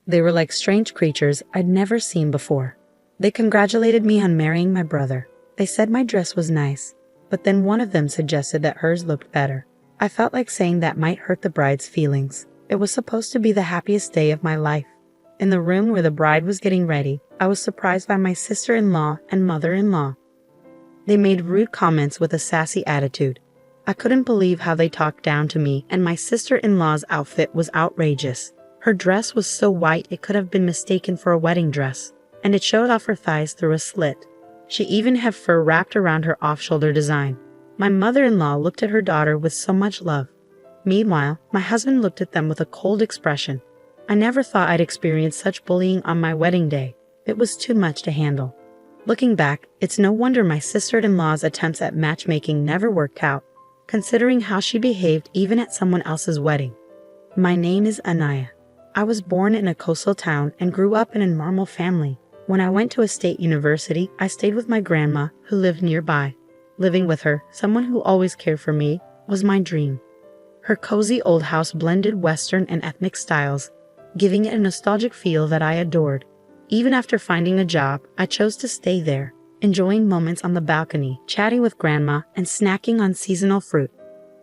They were like strange creatures I'd never seen before. They congratulated me on marrying my brother. They said my dress was nice, but then one of them suggested that hers looked better. I felt like saying that might hurt the bride's feelings. It was supposed to be the happiest day of my life. In the room where the bride was getting ready, I was surprised by my sister-in-law and mother-in-law. They made rude comments with a sassy attitude. I couldn't believe how they talked down to me, and my sister-in-law's outfit was outrageous. Her dress was so white it could have been mistaken for a wedding dress, and it showed off her thighs through a slit. She even had fur wrapped around her off-shoulder design. My mother-in-law looked at her daughter with so much love. Meanwhile, my husband looked at them with a cold expression. I never thought I'd experience such bullying on my wedding day. It was too much to handle. Looking back, it's no wonder my sister-in-law's attempts at matchmaking never worked out, considering how she behaved even at someone else's wedding. My name is Anaya. I was born in a coastal town and grew up in a normal family. When I went to a state university, I stayed with my grandma, who lived nearby. Living with her, someone who always cared for me, was my dream. Her cozy old house blended Western and ethnic styles, giving it a nostalgic feel that I adored. Even after finding a job, I chose to stay there, enjoying moments on the balcony, chatting with Grandma, and snacking on seasonal fruit.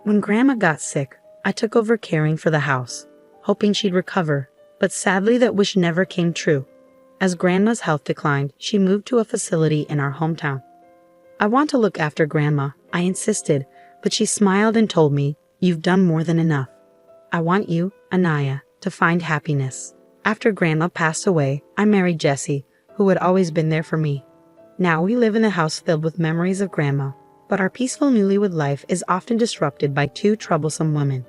When Grandma got sick, I took over caring for the house, hoping she'd recover, but sadly that wish never came true. As Grandma's health declined, she moved to a facility in our hometown. I want to look after Grandma, I insisted, but she smiled and told me, "You've done more than enough. I want you, Anaya, to find happiness." After Grandma passed away, I married Jesse, who had always been there for me. Now we live in a house filled with memories of Grandma, but our peaceful newlywed life is often disrupted by two troublesome women.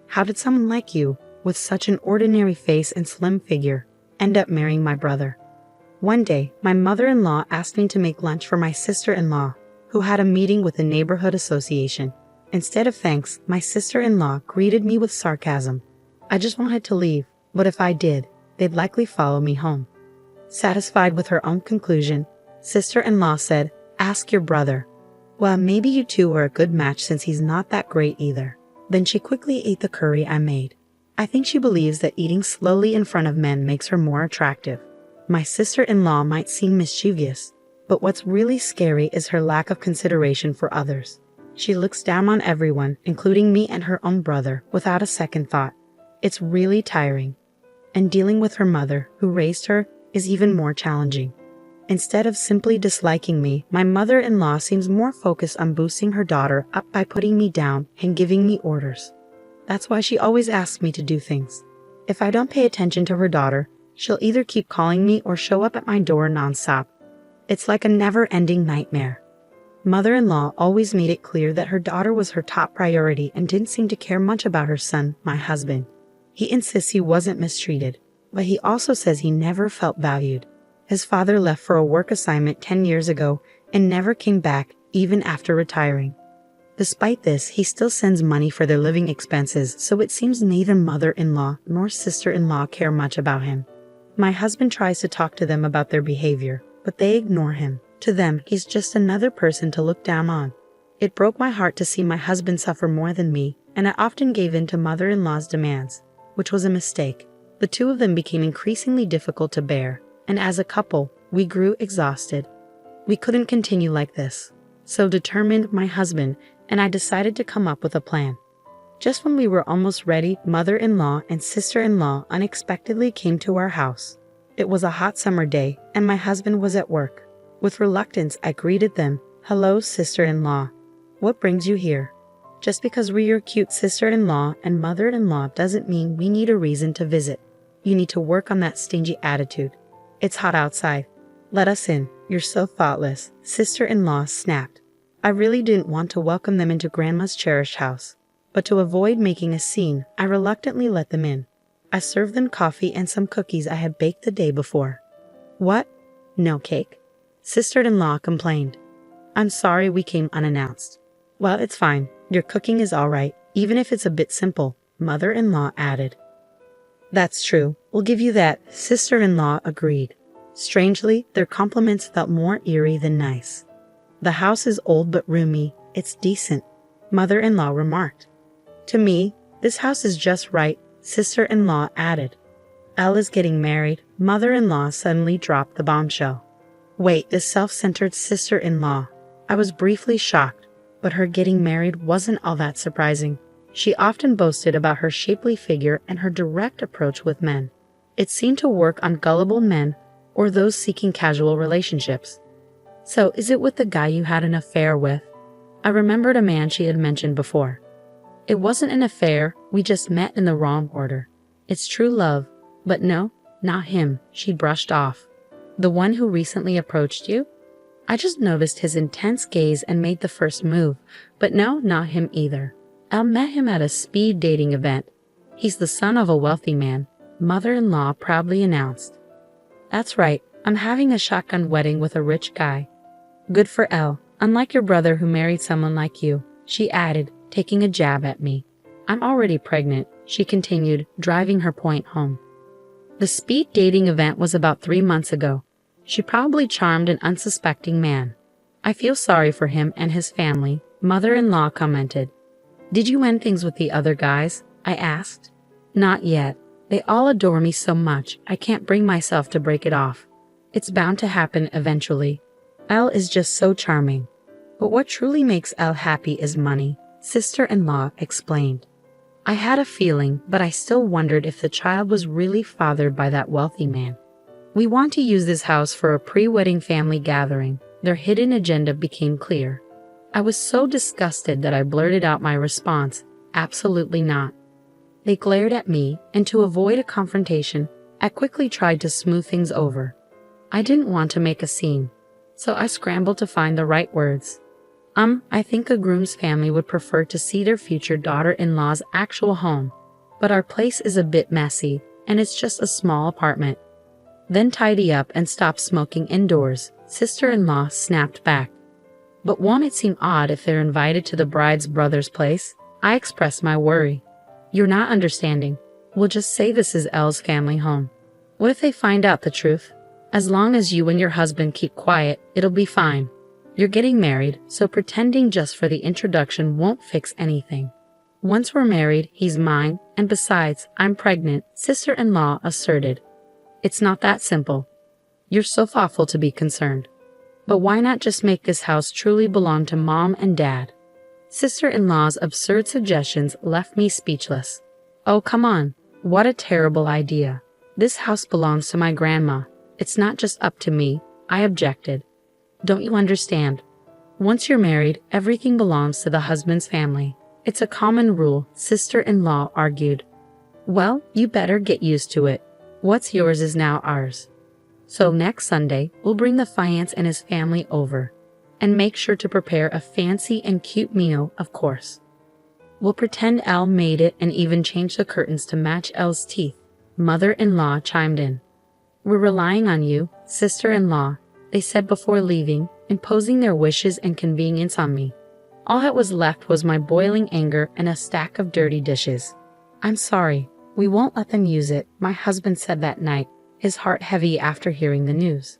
How did someone like you, with such an ordinary face and slim figure, end up marrying my brother? One day, my mother-in-law asked me to make lunch for my sister-in-law, who had a meeting with the neighborhood association. Instead of thanks, my sister-in-law greeted me with sarcasm. I just wanted to leave, but if I did, they'd likely follow me home. Satisfied with her own conclusion, sister-in-law said, "Ask your brother." Well, maybe you two are a good match since he's not that great either. Then she quickly ate the curry I made. I think she believes that eating slowly in front of men makes her more attractive. My sister-in-law might seem mischievous, but what's really scary is her lack of consideration for others. She looks down on everyone, including me and her own brother, without a second thought. It's really tiring. And dealing with her mother, who raised her, is even more challenging. Instead of simply disliking me, my mother-in-law seems more focused on boosting her daughter up by putting me down and giving me orders. That's why she always asks me to do things. If I don't pay attention to her daughter, she'll either keep calling me or show up at my door nonstop. It's like a never-ending nightmare. Mother-in-law always made it clear that her daughter was her top priority and didn't seem to care much about her son, my husband. He insists he wasn't mistreated, but he also says he never felt valued. His father left for a work assignment 10 years ago and never came back, even after retiring. Despite this, he still sends money for their living expenses, so it seems neither mother-in-law nor sister-in-law care much about him. My husband tries to talk to them about their behavior, but they ignore him. To them, he's just another person to look down on. It broke my heart to see my husband suffer more than me, and I often gave in to mother-in-law's demands, which was a mistake. The two of them became increasingly difficult to bear, and as a couple, we grew exhausted. We couldn't continue like this. So determined, my husband and I decided to come up with a plan. Just when we were almost ready, mother-in-law and sister-in-law unexpectedly came to our house. It was a hot summer day, and my husband was at work. With reluctance, I greeted them. "Hello, sister-in-law. What brings you here?" Just because we're your cute sister-in-law and mother-in-law doesn't mean we need a reason to visit. You need to work on that stingy attitude. It's hot outside. Let us in. You're so thoughtless, sister-in-law snapped. I really didn't want to welcome them into Grandma's cherished house, but to avoid making a scene, I reluctantly let them in. I served them coffee and some cookies I had baked the day before. "What? No cake?" Sister-in-law complained. "I'm sorry we came unannounced." "Well, it's fine. Your cooking is all right, even if it's a bit simple," mother-in-law added. "That's true. We'll give you that," sister-in-law agreed. Strangely, their compliments felt more eerie than nice. "The house is old but roomy. It's decent," mother-in-law remarked. "To me, this house is just right," sister-in-law added. Elle is getting married. Mother-in-law suddenly dropped the bombshell. Wait, this self-centered sister-in-law. I was briefly shocked, but her getting married wasn't all that surprising. She often boasted about her shapely figure and her direct approach with men. It seemed to work on gullible men or those seeking casual relationships. So, is it with the guy you had an affair with? I remembered a man she had mentioned before. It wasn't an affair, we just met in the wrong order. It's true love, but no, not him, she brushed off. The one who recently approached you? I just noticed his intense gaze and made the first move, but no, not him either. I met him at a speed dating event. He's the son of a wealthy man, mother-in-law proudly announced. That's right, I'm having a shotgun wedding with a rich guy. Good for Elle, unlike your brother who married someone like you, she added, taking a jab at me. I'm already pregnant, she continued, driving her point home. The speed dating event was about 3 months ago. She probably charmed an unsuspecting man. I feel sorry for him and his family, mother-in-law commented. Did you end things with the other guys? I asked. Not yet. They all adore me so much, I can't bring myself to break it off. It's bound to happen eventually. Elle is just so charming. But what truly makes Elle happy is money, sister-in-law explained. I had a feeling, but I still wondered if the child was really fathered by that wealthy man. We want to use this house for a pre-wedding family gathering. Their hidden agenda became clear. I was so disgusted that I blurted out my response, absolutely not. They glared at me, and to avoid a confrontation, I quickly tried to smooth things over. I didn't want to make a scene, so I scrambled to find the right words. I think a groom's family would prefer to see their future daughter-in-law's actual home, but our place is a bit messy, and it's just a small apartment. Then tidy up and stop smoking indoors, sister-in-law snapped back. But won't it seem odd if they're invited to the bride's brother's place? I expressed my worry. You're not understanding. We'll just say this is Elle's family home. What if they find out the truth? As long as you and your husband keep quiet, it'll be fine. You're getting married, so pretending just for the introduction won't fix anything. Once we're married, he's mine, and besides, I'm pregnant, sister-in-law asserted. It's not that simple. You're so thoughtful to be concerned. But why not just make this house truly belong to Mom and Dad? Sister-in-law's absurd suggestions left me speechless. Oh, come on. What a terrible idea. This house belongs to my grandma. It's not just up to me, I objected. Don't you understand? Once you're married, everything belongs to the husband's family. It's a common rule, sister-in-law argued. Well, you better get used to it. What's yours is now ours. So next Sunday, we'll bring the fiance and his family over. And make sure to prepare a fancy and cute meal, of course. We'll pretend Elle made it and even change the curtains to match Elle's teeth, mother-in-law chimed in. We're relying on you, sister-in-law, they said before leaving, imposing their wishes and convenience on me. All that was left was my boiling anger and a stack of dirty dishes. I'm sorry, we won't let them use it, my husband said that night, his heart heavy after hearing the news.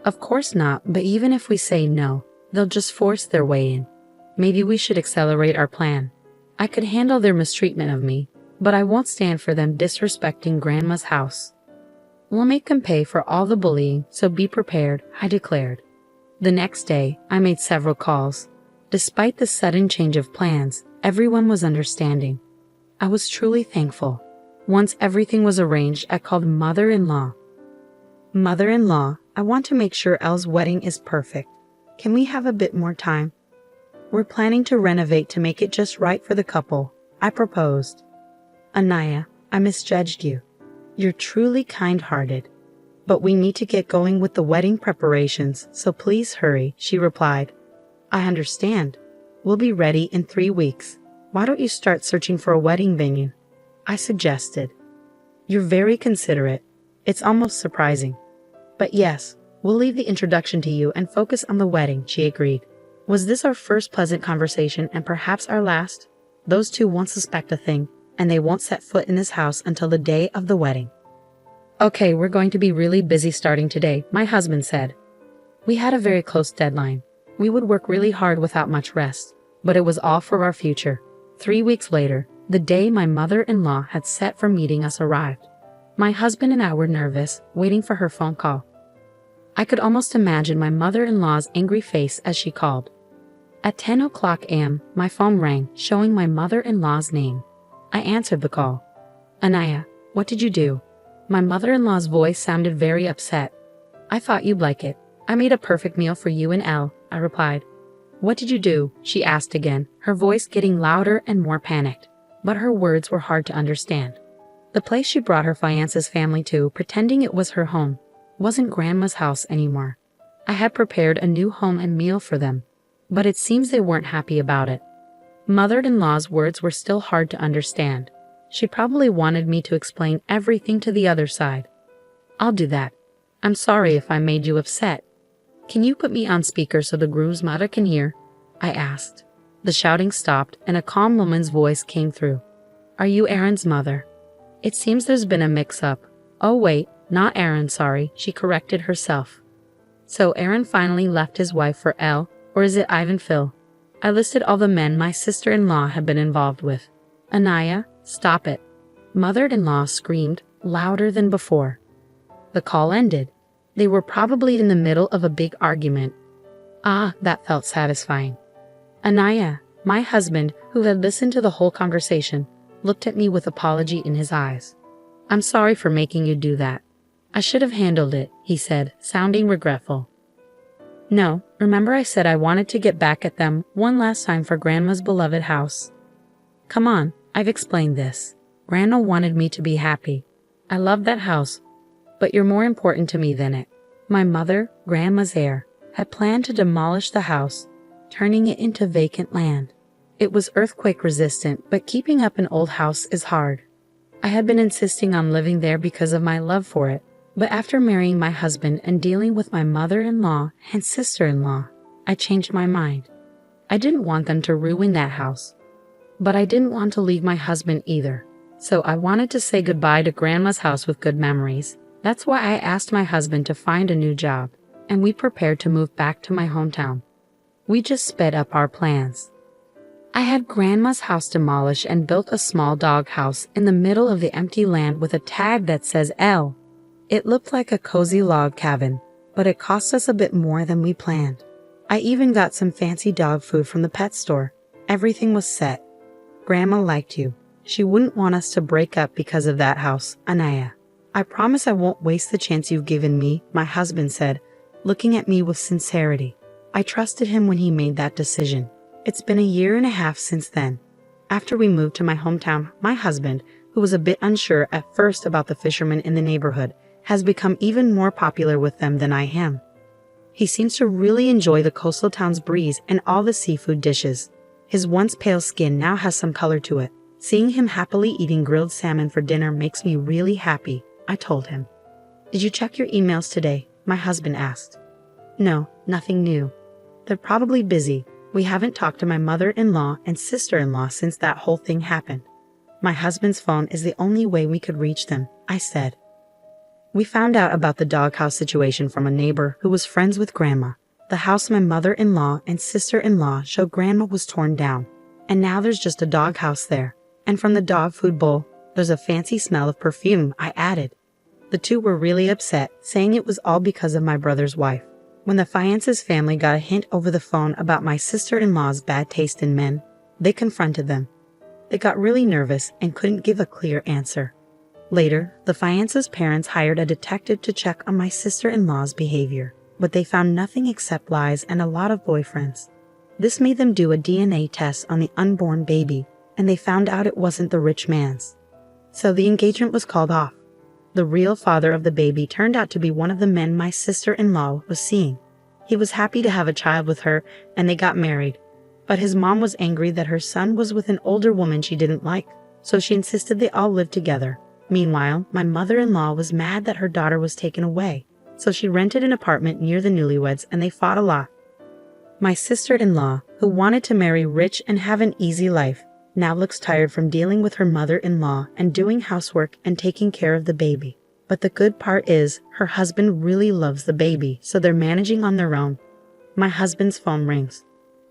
Of course not, but even if we say no, they'll just force their way in. Maybe we should accelerate our plan. I could handle their mistreatment of me, but I won't stand for them disrespecting Grandma's house. We'll make them pay for all the bullying, so be prepared, I declared. The next day, I made several calls. Despite the sudden change of plans, everyone was understanding. I was truly thankful. Once everything was arranged, I called mother-in-law. Mother-in-law, I want to make sure Elle's wedding is perfect. Can we have a bit more time? We're planning to renovate to make it just right for the couple, I proposed. Anaya, I misjudged you. You're truly kind-hearted. But we need to get going with the wedding preparations, so please hurry, she replied. I understand. We'll be ready in 3 weeks. Why don't you start searching for a wedding venue? I suggested. You're very considerate. It's almost surprising. But yes, we'll leave the introduction to you and focus on the wedding, she agreed. Was this our first pleasant conversation and perhaps our last? Those two won't suspect a thing, and they won't set foot in this house until the day of the wedding. Okay, we're going to be really busy starting today, my husband said. We had a very close deadline. We would work really hard without much rest, but it was all for our future. 3 weeks later, the day my mother-in-law had set for meeting us arrived. My husband and I were nervous, waiting for her phone call. I could almost imagine my mother-in-law's angry face as she called. At 10:00 a.m., my phone rang, showing my mother-in-law's name. I answered the call. "Anaya, what did you do?" My mother-in-law's voice sounded very upset. "I thought you'd like it. I made a perfect meal for you and Elle," I replied. "What did you do?" she asked again, her voice getting louder and more panicked. But her words were hard to understand. The place she brought her fiance's family to, pretending it was her home, wasn't Grandma's house anymore. I had prepared a new home and meal for them, but it seems they weren't happy about it. Mother-in-law's words were still hard to understand. She probably wanted me to explain everything to the other side. "I'll do that. I'm sorry if I made you upset. Can you put me on speaker so the groom's mother can hear?" I asked. The shouting stopped and a calm woman's voice came through. "Are you Aaron's mother? It seems there's been a mix-up." "Oh wait, not Aaron, sorry," she corrected herself. "So Aaron finally left his wife for Elle, or is it Ivan Phil?" I listed all the men my sister-in-law had been involved with. "Anaya, stop it." Mother-in-law screamed, louder than before. The call ended. They were probably in the middle of a big argument. That felt satisfying. Anaya, my husband, who had listened to the whole conversation, looked at me with apology in his eyes. "I'm sorry for making you do that. I should have handled it," he said, sounding regretful. "No, remember I said I wanted to get back at them one last time for Grandma's beloved house. Come on, I've explained this. Grandma wanted me to be happy. I love that house, but you're more important to me than it." My mother, Grandma's heir, had planned to demolish the house, turning it into vacant land. It was earthquake resistant, but keeping up an old house is hard. I had been insisting on living there because of my love for it, but after marrying my husband and dealing with my mother-in-law and sister-in-law, I changed my mind. I didn't want them to ruin that house, but I didn't want to leave my husband either, so I wanted to say goodbye to Grandma's house with good memories. That's why I asked my husband to find a new job, and we prepared to move back to my hometown. We just sped up our plans. I had Grandma's house demolished and built a small dog house in the middle of the empty land with a tag that says L. It looked like a cozy log cabin, but it cost us a bit more than we planned. I even got some fancy dog food from the pet store. Everything was set. Grandma liked you. She wouldn't want us to break up because of that house, Anaya. "I promise I won't waste the chance you've given me," my husband said, looking at me with sincerity. I trusted him when he made that decision. It's been a year and a half since then. After we moved to my hometown, my husband, who was a bit unsure at first about the fishermen in the neighborhood, has become even more popular with them than I am. He seems to really enjoy the coastal town's breeze and all the seafood dishes. His once pale skin now has some color to it. Seeing him happily eating grilled salmon for dinner makes me really happy, I told him. "Did you check your emails today?" my husband asked. "No, nothing new. They're probably busy. We haven't talked to my mother-in-law and sister-in-law since that whole thing happened. My husband's phone is the only way we could reach them," I said. We found out about the doghouse situation from a neighbor who was friends with Grandma. The house my mother-in-law and sister-in-law showed Grandma was torn down, and now there's just a doghouse there. And from the dog food bowl, there's a fancy smell of perfume, I added. The two were really upset, saying it was all because of my brother's wife. When the fiance's family got a hint over the phone about my sister-in-law's bad taste in men, they confronted them. They got really nervous and couldn't give a clear answer. Later, the fiance's parents hired a detective to check on my sister-in-law's behavior, but they found nothing except lies and a lot of boyfriends. This made them do a DNA test on the unborn baby, and they found out it wasn't the rich man's. So the engagement was called off. The real father of the baby turned out to be one of the men my sister-in-law was seeing. He was happy to have a child with her, and they got married. But his mom was angry that her son was with an older woman she didn't like, so she insisted they all live together. Meanwhile, my mother-in-law was mad that her daughter was taken away, so she rented an apartment near the newlyweds and they fought a lot. My sister-in-law, who wanted to marry rich and have an easy life, now looks tired from dealing with her mother-in-law and doing housework and taking care of the baby. But the good part is, her husband really loves the baby, so they're managing on their own. My husband's phone rings.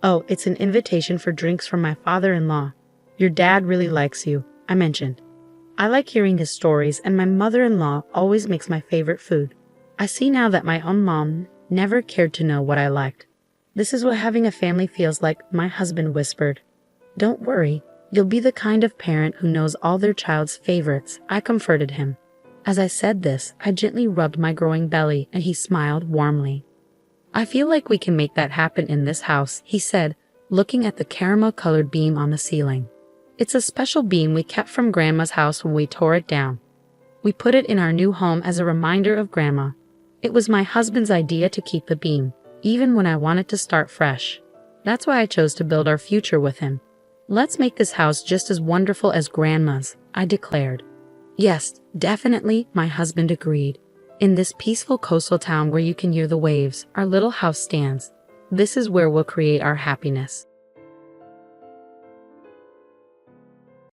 "Oh, it's an invitation for drinks from my father-in-law. Your dad really likes you," I mentioned. I like hearing his stories, and my mother-in-law always makes my favorite food. I see now that my own mom never cared to know what I liked. This is what having a family feels like, my husband whispered. Don't worry, you'll be the kind of parent who knows all their child's favorites, I comforted him. As I said this, I gently rubbed my growing belly, and he smiled warmly. I feel like we can make that happen in this house, he said, looking at the caramel-colored beam on the ceiling. It's a special beam we kept from Grandma's house when we tore it down. We put it in our new home as a reminder of Grandma. It was my husband's idea to keep the beam, even when I wanted to start fresh. That's why I chose to build our future with him. Let's make this house just as wonderful as Grandma's, I declared. Yes, definitely, my husband agreed. In this peaceful coastal town where you can hear the waves, our little house stands. This is where we'll create our happiness.